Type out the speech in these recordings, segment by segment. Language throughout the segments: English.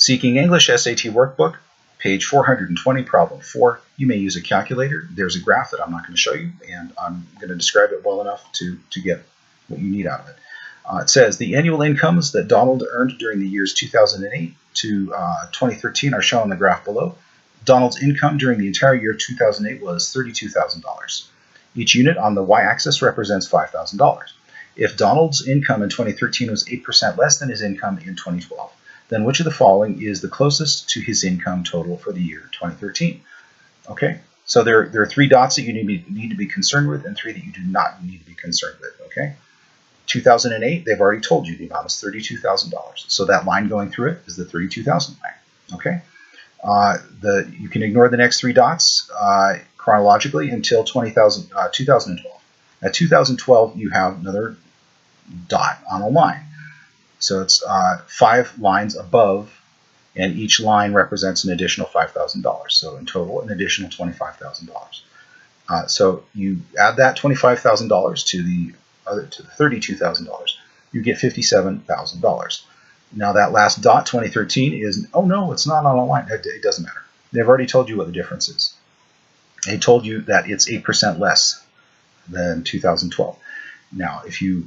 Seeking English S.A.T. Workbook, page 420, problem 4. You may use a calculator. There's a graph that I'm not going to show you, and I'm going to describe it well enough to get what you need out of it. It says the annual incomes that Donald earned during the years 2008 to 2013 are shown on the graph below. Donald's income during the entire year 2008 was $32,000. Each unit on the y-axis represents $5,000. If Donald's income in 2013 was 8% less than his income in 2012, then which of the following is the closest to his income total for the year 2013? Okay, so there are 3 dots that you need to be concerned with and 3 that you do not need to be concerned with. Okay, 2008, they've already told you the amount is $32,000. So that line going through it is the 32,000 line. Okay, you can ignore the next 3 dots chronologically until 2012. At 2012, you have another dot on a line. So it's 5 lines above, and each line represents an additional $5,000. So in total, an additional $25,000. So you add that $25,000 to the $32,000, you get $57,000. Now that last dot, 2013, is, oh no, it's not on a line. It doesn't matter. They've already told you what the difference is. They told you that it's 8% less than 2012. Now, if you're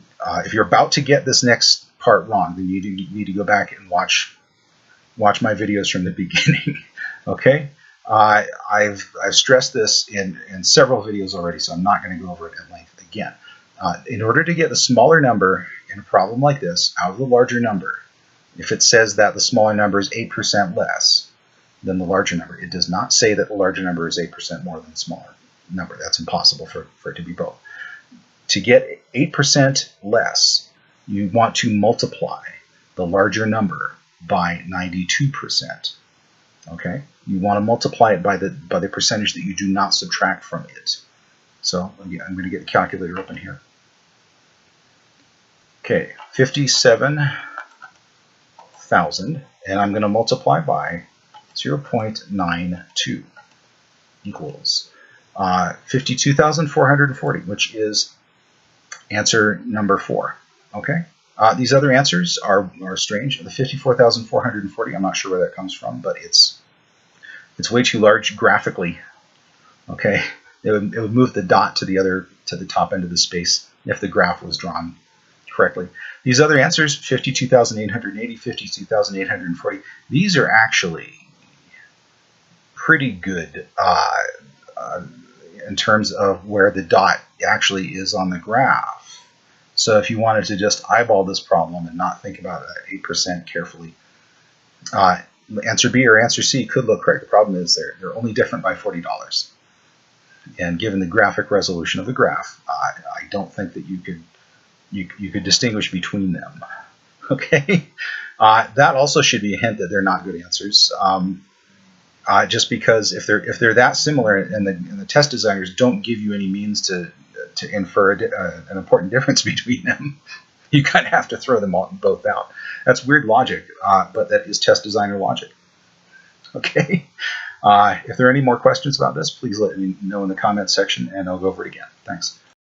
about to get this next part wrong, then you need to go back and watch my videos from the beginning. Okay, I've stressed this in several videos already, so I'm not going to go over it at length again. In order to get the smaller number in a problem like this out of the larger number, if it says that the smaller number is 8% less than the larger number, it does not say that the larger number is 8% more than the smaller number. That's impossible for it to be both. To get 8% less, you want to multiply the larger number by 92%. Okay, you want to multiply it by the percentage that you do not subtract from it. So again, I'm going to get the calculator open here. Okay, 57,000, and I'm going to multiply by 0.92 equals 52,440, which is answer number 4. Okay. These other answers are strange. The 54,440, I'm not sure where that comes from, but it's way too large graphically. Okay, it would move the dot to the top end of the space if the graph was drawn correctly. These other answers, 52,880, 52,840, these are actually pretty good in terms of where the dot actually is on the graph. So if you wanted to just eyeball this problem and not think about 8% carefully, answer B or answer C could look correct. The problem is they're only different by $40. And given the graphic resolution of the graph, I don't think that you could distinguish between them. Okay, that also should be a hint that they're not good answers. Just because if they're that similar and the test designers don't give you any means to infer an important difference between them, you kind of have to throw them both out. That's weird logic, but that is test designer logic. Okay. If there are any more questions about this, please let me know in the comments section, and I'll go over it again. Thanks.